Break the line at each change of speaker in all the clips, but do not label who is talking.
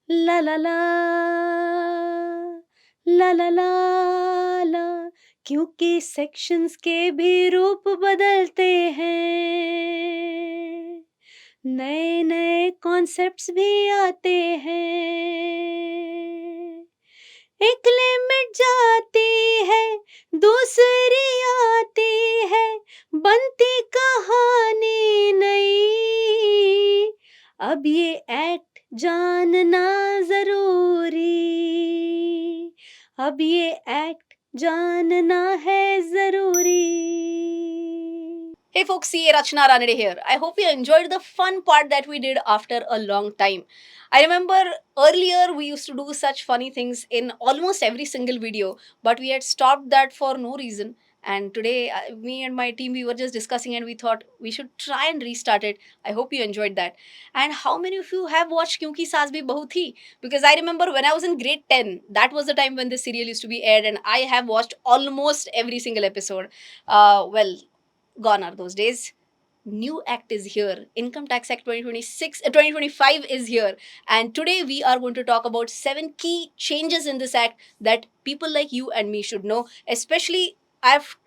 ला ला ला ला ला ला ला, क्योंकि सेक्शंस के भी रूप बदलते हैं, नए नए कॉन्सेप्ट्स भी आते हैं, एक लिमिट जाती है, दूसरी आती है, बनती कहानी नई, अब ये एक्ट जानना जरूरी, अब ये एक्ट जानना है जरूरी. Hey folks, CA Rachna Ranade here. I hope you enjoyed the fun part that we did after a long time. I remember earlier we used to do such funny things in almost every single video, but we had stopped that for no reason. And today, me and my team, we were just discussing and we thought we should try and restart it. I hope you enjoyed that. And how many of you have watched Kyunki Saas Bhi Bahu Thi? Because I remember when I was in grade 10, that was the time when this serial used to be aired, and I have watched almost every single episode. Well, gone are those days. New act is here. Income tax act 2025 is here, and today we are going to talk about 7 key changes in this act that people like you and me should know. Especially I've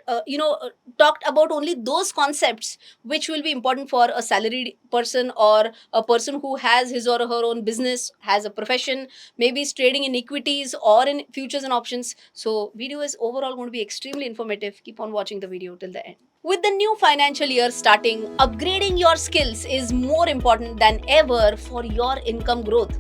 talked about only those concepts which will be important for a salaried person or a person who has his or her own business, has a profession, maybe is trading in equities or in futures and options. So video is overall going to be extremely informative. Keep on watching the video till the end. With the new financial year starting, upgrading your skills is more important than ever for your income growth.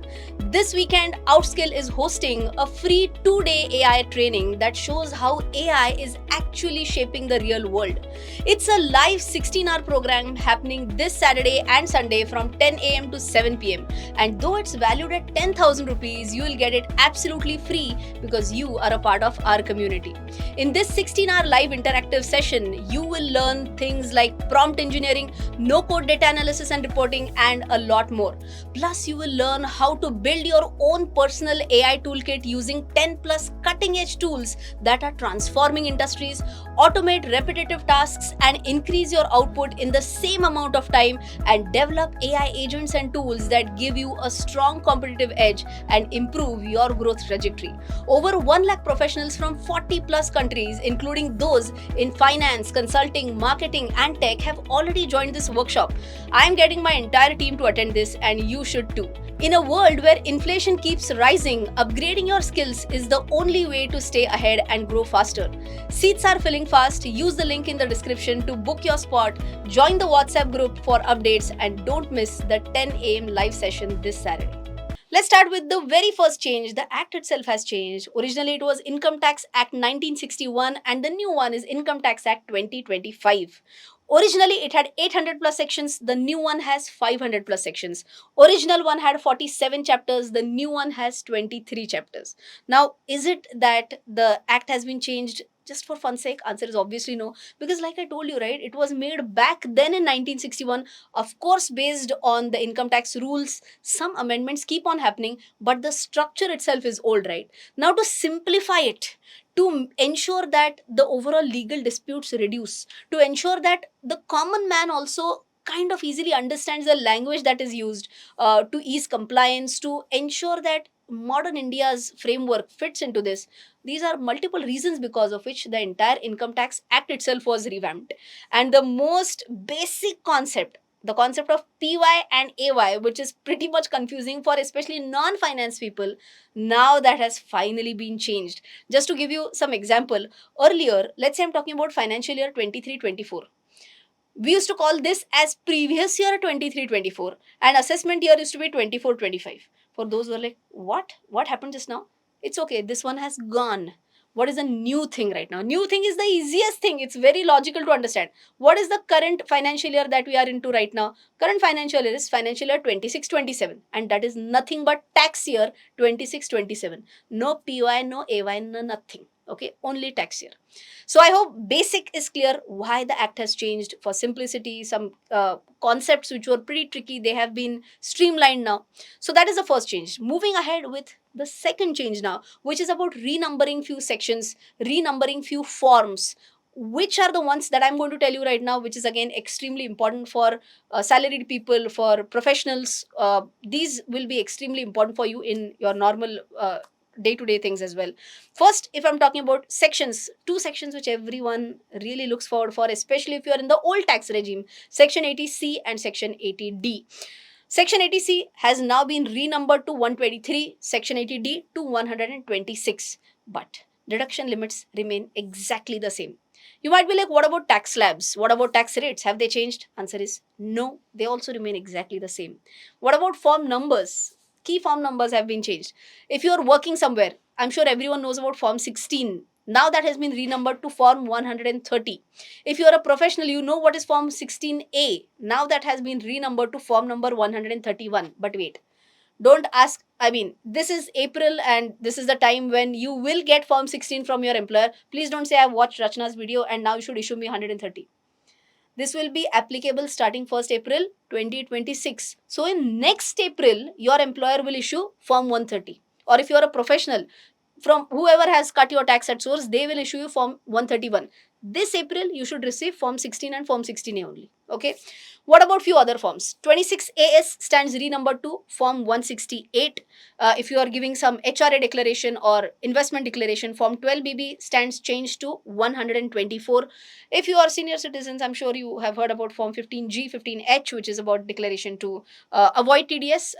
This weekend, Outskill is hosting a free 2-day AI training that shows how AI is actually shaping the real world. It's a live 16-hour program happening this Saturday and Sunday from 10 a.m. to 7 p.m. And though it's valued at 10,000 rupees, you will get it absolutely free because you are a part of our community. In this 16-hour live interactive session, you will learn things like prompt engineering, no-code data analysis and reporting, and a lot more. Plus, you will learn how to build your own personal AI toolkit using 10 plus cutting-edge tools that are transforming industries, automate repetitive tasks, and increase your output in the same amount of time, and develop AI agents and tools that give you a strong competitive edge and improve your growth trajectory. Over 1 lakh professionals from 40 plus countries, including those in finance, consulting, marketing, and tech, have already joined this workshop. I am getting my entire team to attend this, and you should too. In a world where inflation keeps rising, upgrading your skills is the only way to stay ahead and grow faster. Seats are filling fast. Use the link in the description to book your spot, join the WhatsApp group for updates, and don't miss the 10 a.m. live session this Saturday. Let's start with the very first change. The act itself has changed. Originally, it was Income Tax Act 1961, and the new one is Income Tax Act 2025. Originally, it had 800 plus sections. The new one has 500 plus sections. Original one had 47 chapters. The new one has 23 chapters. Now, is it that the act has been changed just for fun sake? Answer is obviously no. Because like I told you, right, it was made back then in 1961, of course, based on the income tax rules. Some amendments keep on happening, but the structure itself is old, right? Now, to simplify it, to ensure that the overall legal disputes reduce, to ensure that the common man also kind of easily understands the language that is used, to ease compliance, to ensure that modern India's framework fits into this. These are multiple reasons because of which the entire Income Tax Act itself was revamped. And the most basic concept, the concept of PY and AY, which is pretty much confusing for especially non finance people, now that has finally been changed. Just to give you some example, earlier, let's say I'm talking about financial year 23-24. We used to call this as previous year 23-24, and assessment year used to be 24-25. For those who are like, what happened just now? It's okay, this one has gone. What is the new thing right now? New thing is the easiest thing. It's very logical to understand. What is the current financial year that we are into right now? Current financial year is financial year 26-27, and that is nothing but tax year 26-27. No PY, no AY, no nothing. Okay, only tax year. So I hope basic is clear why the act has changed. For simplicity, some concepts which were pretty tricky, they have been streamlined now. So that is the first change. Moving ahead with the second change now, which is about renumbering few sections, renumbering few forms. which are the ones that I'm going to tell you right now, which is again extremely important for salaried people, for professionals. These will be extremely important for you in your normal day-to-day things as well. First, if I'm talking about sections, two sections which everyone really looks forward for, especially if you're in the old tax regime, Section 80C and Section 80D. Section 80C has now been renumbered to 123, Section 80D to 126, but deduction limits remain exactly the same. You might be like, what about tax slabs? What about tax rates? Have they changed? Answer is no, they also remain exactly the same. What about form numbers? Key form numbers have been changed. If you're working somewhere, I'm sure everyone knows about Form 16. Now that has been renumbered to Form 130. If you're a professional, you know what is Form 16A. Now that has been renumbered to Form number 131. But wait, don't ask. I mean, this is April and this is the time when you will get Form 16 from your employer. Please don't say I've watched Rachna's video and now you should issue me 130. This will be applicable starting 1st April 2026. So in next April, your employer will issue Form 130. Or if you're a professional, from whoever has cut your tax at source, they will issue you Form 131. This April, you should receive Form 16 and Form 16A only. Okay. What about few other forms? 26AS stands renumbered to Form 168. If you are giving some HRA declaration or investment declaration, Form 12BB stands changed to 124. If you are senior citizens, I'm sure you have heard about Form 15G, 15H, which is about declaration to avoid TDS.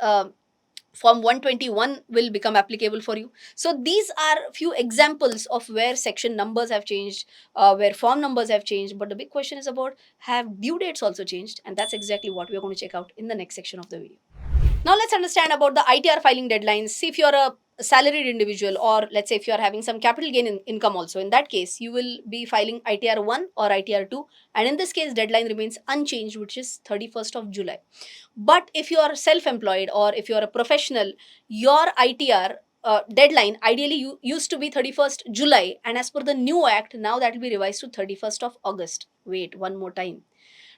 Form 121 will become applicable for you. So these are few examples of where section numbers have changed, where form numbers have changed. But the big question is about, have due dates also changed? And that's exactly what we're going to check out in the next section of the video. Now let's understand about the ITR filing deadlines. See, if you're a salaried individual, or let's say if you're having some capital gain income also, in that case you will be filing ITR 1 or ITR 2, and in this case deadline remains unchanged, which is 31st of July. But if you are self-employed or if you are a professional, your ITR deadline ideally used to be 31st July, and as per the new act, now that will be revised to 31st of August. Wait, one more time.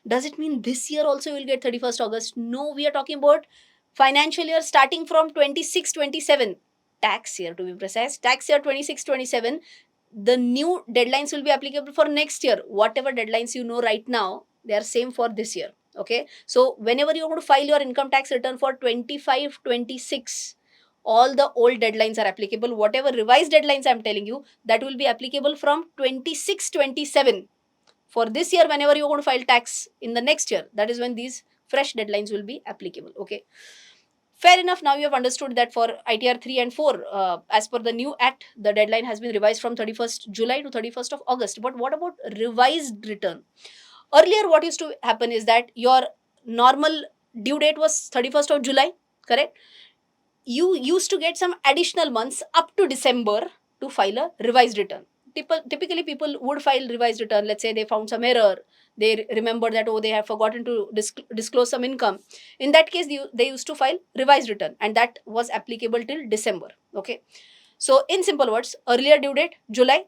Does it mean this year also you will get 31st August? No, we are talking about financial year starting from 26-27. Tax year to be precise. Tax year 26-27. The new deadlines will be applicable for next year. Whatever deadlines you know right now, they are same for this year. Okay. So whenever you're going to file your income tax return for 25-26, all the old deadlines are applicable. Whatever revised deadlines I'm telling you, that will be applicable from 26-27. For this year, whenever you're going to file tax in the next year, that is when these fresh deadlines will be applicable. Okay. Fair enough. Now you have understood that for ITR 3 and 4, as per the new act, the deadline has been revised from 31st July to 31st of August. But what about revised return? Earlier, what used to happen is that your normal due date was 31st of July, correct? You used to get some additional months up to December to file a revised return. Typically, people would file revised return. Let's say they found some error. They remember that, oh, they have forgotten to disclose some income. In that case, they used to file revised return, and that was applicable till December. Okay. So, in simple words, earlier due date, July,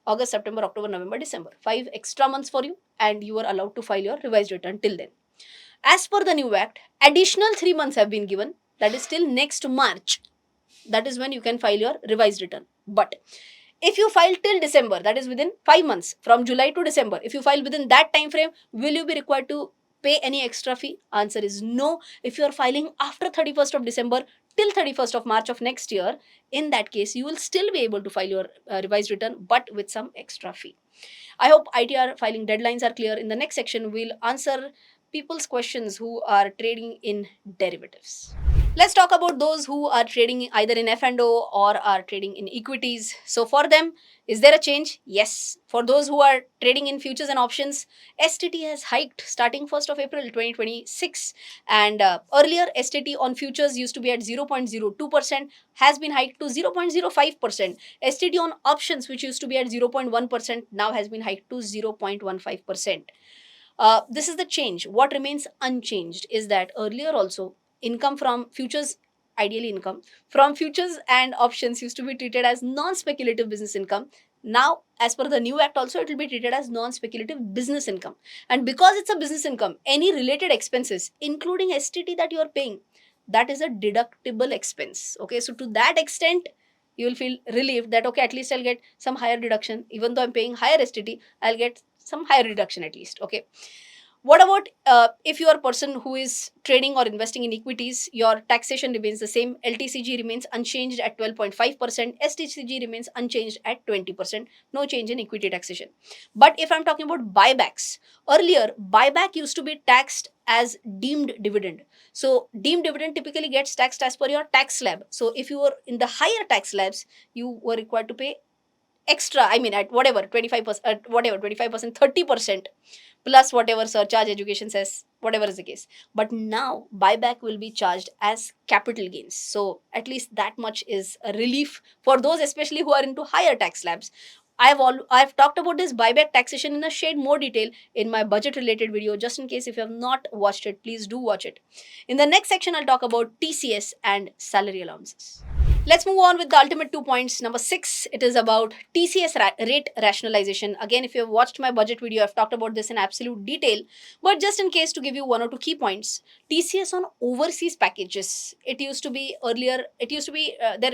August, September, October, November, December. 5 extra months for you, and you were allowed to file your revised return till then. As per the new act, additional 3 months have been given, that is till next March. That is when you can file your revised return. But if you file till December, that is within 5 months, from July to December, if you file within that time frame, will you be required to pay any extra fee? Answer is no. If you are filing after 31st of December till 31st of March of next year, in that case, you will still be able to file your revised return, but with some extra fee. I hope ITR filing deadlines are clear. In the next section, we'll answer people's questions who are trading in derivatives. Let's talk about those who are trading either in F&O or are trading in equities. So for them, is there a change? Yes. For those who are trading in futures and options, STT has hiked starting 1st of April 2026. And earlier, STT on futures used to be at 0.02%, has been hiked to 0.05%. STT on options, which used to be at 0.1%, now has been hiked to 0.15%. This is the change. What remains unchanged is that earlier also, income from futures, ideally income from futures and options, used to be treated as non-speculative business income. Now, as per the new act also, it will be treated as non-speculative business income. And because it's a business income, any related expenses, including STT that you are paying, that is a deductible expense. Okay, so to that extent, you will feel relieved that okay, at least I'll get some higher deduction. Even though I'm paying higher STT, I'll get some higher reduction at least. Okay. What about if you are a person who is trading or investing in equities? Your taxation remains the same. LTCG remains unchanged at 12.5%. STCG remains unchanged at 20%. No change in equity taxation. But if I'm talking about buybacks, earlier buyback used to be taxed as deemed dividend. So deemed dividend typically gets taxed as per your tax slab. So if you were in the higher tax slabs, you were required to pay extra, I mean at whatever 25%, at whatever 25%, 30% plus whatever surcharge education says, whatever is the case. But now buyback will be charged as capital gains, so at least that much is a relief for those especially who are into higher tax slabs. I've talked about this buyback taxation in a shade more detail in my budget related video. Just in case if you have not watched it, please do watch it. In the next section, I'll talk about TCS and salary allowances. Let's move on with the ultimate 2 points. Number 6, it is about TCS rate rationalization. Again, if you have watched my budget video, I've talked about this in absolute detail. But just in case to give you 1 or 2 key points, TCS on overseas packages. It used to be earlier, there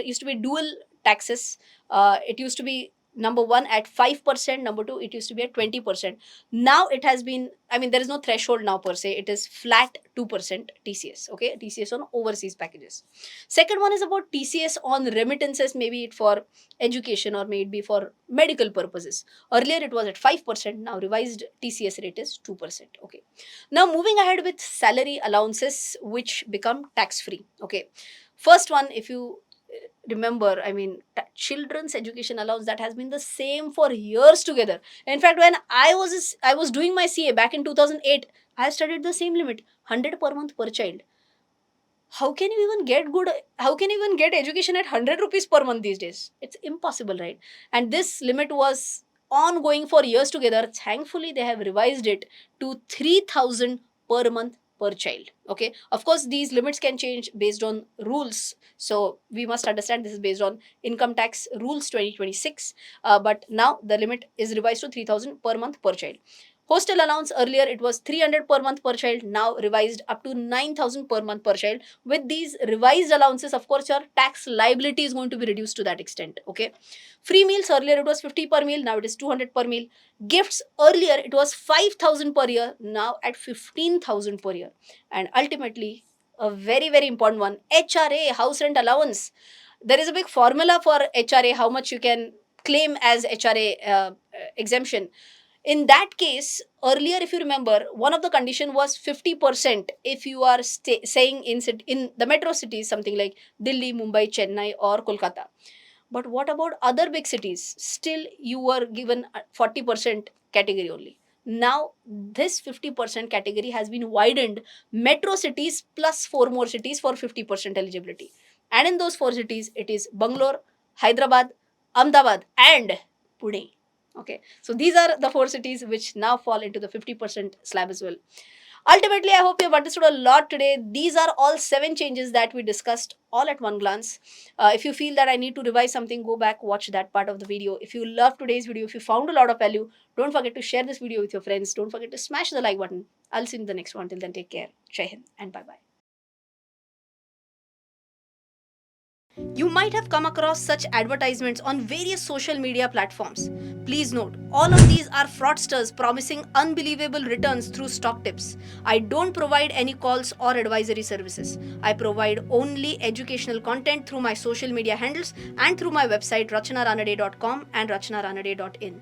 used to be dual taxes. It used to be number one at 5%, number two, it used to be at 20%. Now it has been, I mean, there is no threshold now per se. It is flat 2% TCS. Okay, TCS on overseas packages. Second one is about TCS on remittances, maybe it for education or maybe for medical purposes. Earlier it was at 5%, now revised TCS rate is 2%. Okay. Now moving ahead with salary allowances, which become tax free. Okay. First one, if you remember, I mean, children's education allowance, that has been the same for years together. In fact, when I was doing my CA back in 2008, I studied the same limit, 100 per month per child. How can you even get good, how can you even get education at 100 rupees per month these days? It's impossible, right? And this limit was ongoing for years together. Thankfully they have revised it to 3000 per month per child. Okay, of course these limits can change based on rules, so we must understand this is based on income tax rules 2026. But now the limit is revised to 3000 per month per child. Hostel allowance, earlier it was 300 per month per child, now revised up to 9000 per month per child. With these revised allowances, of course, your tax liability is going to be reduced to that extent. Okay. Free meals, earlier it was 50 per meal, now it is 200 per meal. Gifts, earlier it was 5000 per year, now at 15000 per year. And ultimately, a very, very important one, HRA, house rent allowance. There is a big formula for HRA, how much you can claim as HRA exemption. In that case, earlier, if you remember, one of the condition was 50% if you are staying in the metro cities, something like Delhi, Mumbai, Chennai, or Kolkata. But what about other big cities? Still, you were given a 40% category only. Now, this 50% category has been widened. Metro cities plus 4 more cities for 50% eligibility. And in those 4 cities, it is Bangalore, Hyderabad, Ahmedabad, and Pune. Okay, so these are the 4 cities which now fall into the 50% slab as well. Ultimately, I hope you have understood a lot today. These are all 7 changes that we discussed all at one glance. If you feel that I need to revise something, go back, watch that part of the video. If you loved today's video, if you found a lot of value, don't forget to share this video with your friends. Don't forget to smash the like button. I'll see you in the next one. Till then, take care. Jai Hind and bye-bye. You might have come across such advertisements on various social media platforms. Please note, all of these are fraudsters promising unbelievable returns through stock tips. I don't provide any calls or advisory services. I provide only educational content through my social media handles and through my website rachanaranade.com and rachanaranade.in.